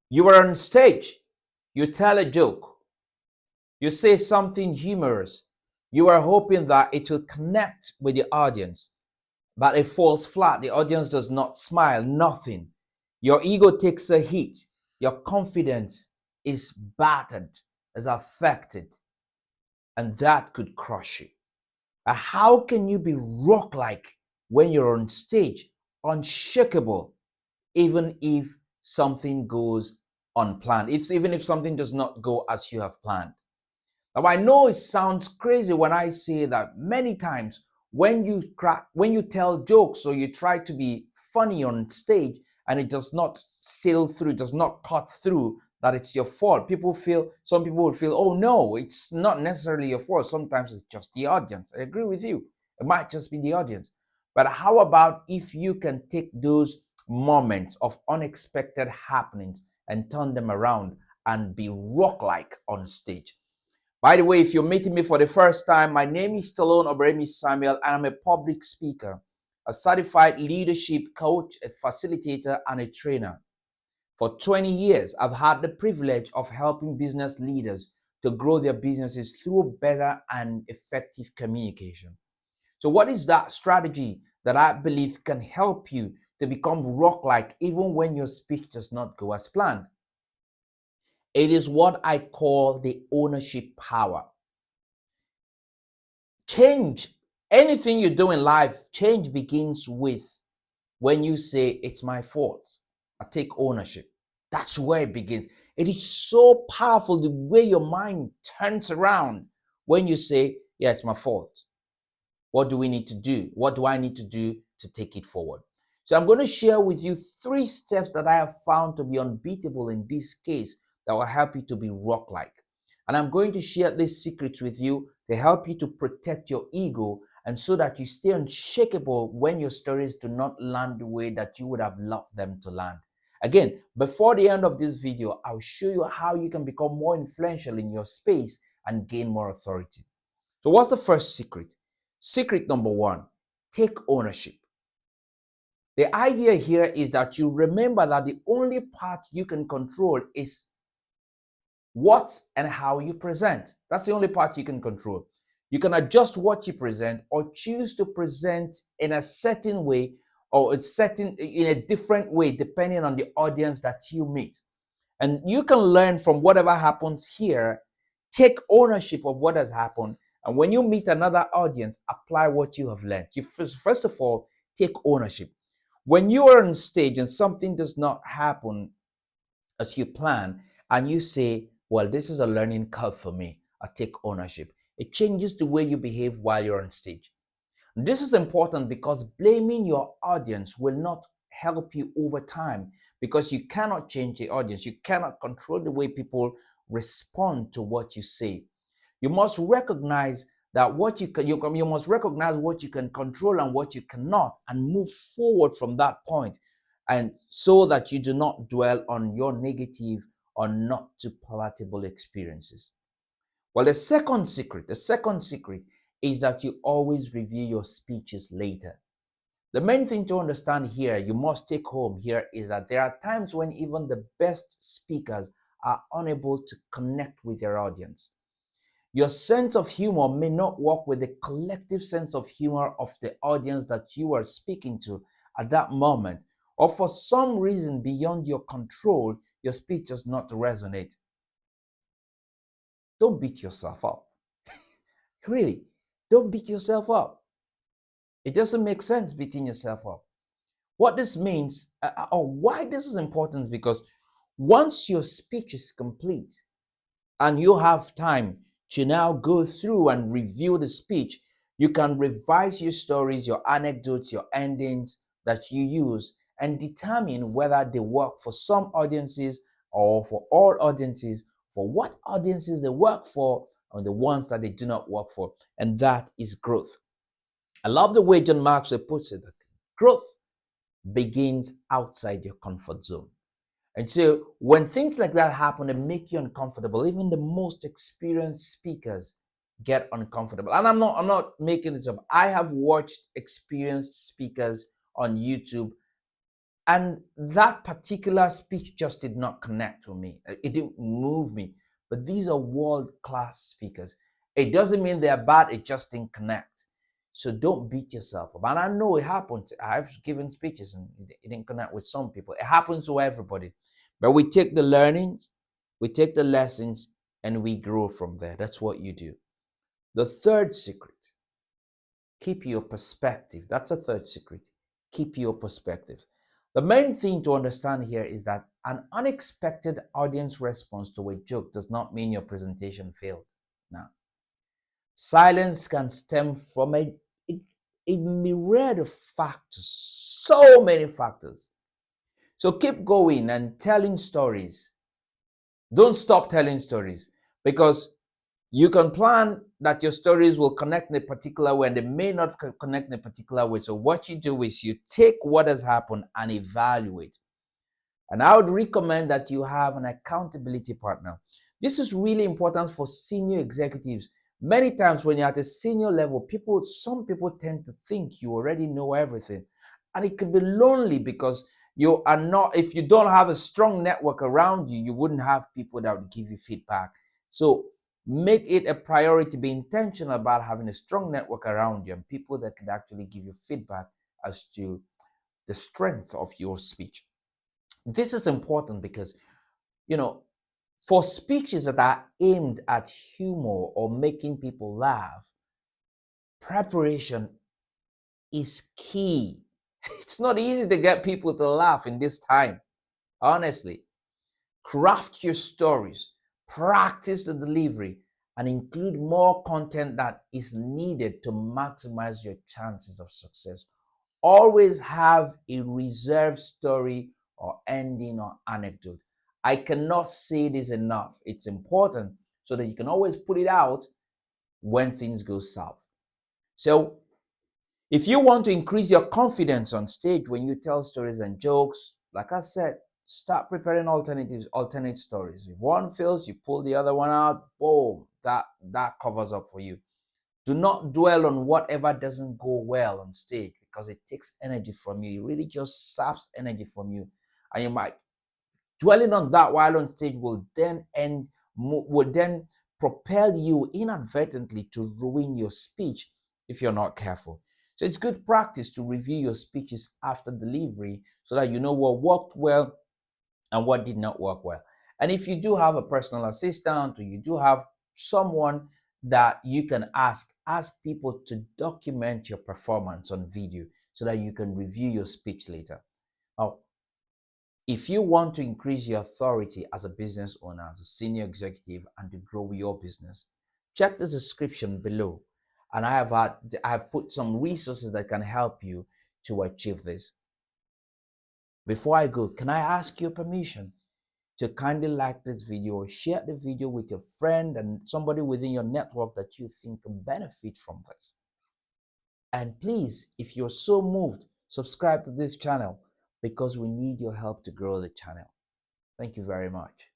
You are on stage, you tell a joke, you say something humorous, you are hoping that it will connect with the audience, but it falls flat. The audience does not smile, nothing. Your ego takes a hit, your confidence is battered, is affected, and that could crush you. How can you be rock like when you're on stage, unshakable, even if something goes unplanned, even if something does not go as you have planned? Now, I know it sounds crazy when I say that many times when you tell jokes or you try to be funny on stage and it does not sail through, does not cut through, that it's your fault. Some people will feel, oh no, it's not necessarily your fault. Sometimes it's just the audience. I agree with you. It might just be the audience. But how about if you can take those moments of unexpected happenings and turn them around and be rock-like on stage? By the way, if you're meeting me for the first time, my name is Stallone-Obaraemi Samuel, and I'm a public speaker, a certified leadership coach, a facilitator, and a trainer. For 20 years, I've had the privilege of helping business leaders to grow their businesses through better and effective communication. So what is that strategy that I believe can help you to become rock-like even when your speech does not go as planned? It is what I call the ownership power. Change, anything you do in life, change begins with when you say, it's my fault. I take ownership. That's where it begins. It is so powerful the way your mind turns around when you say, yeah, it's my fault. What do we need to do? What do I need to do to take it forward? So I'm going to share with you 3 steps that I have found to be unbeatable in this case that will help you to be rock-like. And I'm going to share these secrets with you to help you to protect your ego and so that you stay unshakable when your stories do not land the way that you would have loved them to land. Again, before the end of this video, I'll show you how you can become more influential in your space and gain more authority. So what's the first secret? Secret number 1, take ownership. The idea here is that you remember that the only part you can control is what and how you present. That's the only part you can control. You can adjust what you present or choose to present in a certain way or in a different way depending on the audience that you meet. And you can learn from whatever happens here, take ownership of what has happened, and when you meet another audience, apply what you have learned. You first of all, take ownership. When you are on stage and something does not happen as you plan, and you say, well, this is a learning curve for me, I take ownership. It changes the way you behave while you're on stage. This is important because blaming your audience will not help you over time because you cannot change the audience. You cannot control the way people respond to what you say. You must recognize that you must recognize what you can control and what you cannot and move forward from that point, and so that you do not dwell on your negative or not too palatable experiences. Well, the second secret is that you always review your speeches later. The main thing to understand here, you must take home here, is that there are times when even the best speakers are unable to connect with their audience. Your sense of humor may not work with the collective sense of humor of the audience that you are speaking to at that moment, or for some reason beyond your control, your speech does not resonate. Don't beat yourself up. Really, don't beat yourself up. It doesn't make sense beating yourself up. What this means, or why this is important, is because once your speech is complete and you have time to now go through and review the speech, you can revise your stories, your anecdotes, your endings that you use and determine whether they work for some audiences or for all audiences, for what audiences they work for, and the ones that they do not work for. And that is growth. I love the way John Maxwell puts it, that growth begins outside your comfort zone. And so when things like that happen and make you uncomfortable, even the most experienced speakers get uncomfortable. And I'm not making this up. I have watched experienced speakers on YouTube And that particular speech just did not connect with me. It didn't move me. But these are world-class speakers. It doesn't mean they're bad, it just didn't connect. So don't beat yourself up. And I know it happens. I've given speeches and it didn't connect with some people. It happens to everybody. But we take the learnings, we take the lessons, and we grow from there. That's what you do. The third secret, keep your perspective. That's a third secret. Keep your perspective. The main thing to understand here is that an unexpected audience response to a joke does not mean your presentation failed. Now, silence can stem from a myriad of factors, so many factors. So keep going and telling stories. Don't stop telling stories, because you can plan that your stories will connect in a particular way and they may not connect in a particular way. So what you do is you take what has happened and evaluate. And I would recommend that you have an accountability partner. This is really important for senior executives. Many times when you're at a senior level, some people tend to think you already know everything. And it can be lonely because you are not, if you don't have a strong network around you, you wouldn't have people that would give you feedback. So make it a priority, be intentional about having a strong network around you and people that can actually give you feedback as to the strength of your speech. This is important because, for speeches that are aimed at humor or making people laugh, preparation is key. It's not easy to get people to laugh in this time. Honestly, craft your stories, practice the delivery, and include more content that is needed to maximize your chances of success. Always have a reserved story or ending or anecdote. I cannot say this enough. It's important so that you can always put it out when things go south. So, if you want to increase your confidence on stage when you tell stories and jokes, like I said, start preparing alternate stories. If one fails, you pull the other one out, boom, that covers up for you. Do not dwell on whatever doesn't go well on stage because it takes energy from you. It really just saps energy from you. And you might dwelling on that while on stage will then propel you inadvertently to ruin your speech if you're not careful. So it's good practice to review your speeches after delivery so that you know what worked well and what did not work well. And if you do have a personal assistant or you do have someone that you can ask people to document your performance on video so that you can review your speech later. Now, if you want to increase your authority as a business owner, as a senior executive, and to grow your business, check the description below. And I have put some resources that can help you to achieve this. Before I go, can I ask your permission to kindly like this video or share the video with your friend and somebody within your network that you think can benefit from this? And please, if you're so moved, subscribe to this channel because we need your help to grow the channel. Thank you very much.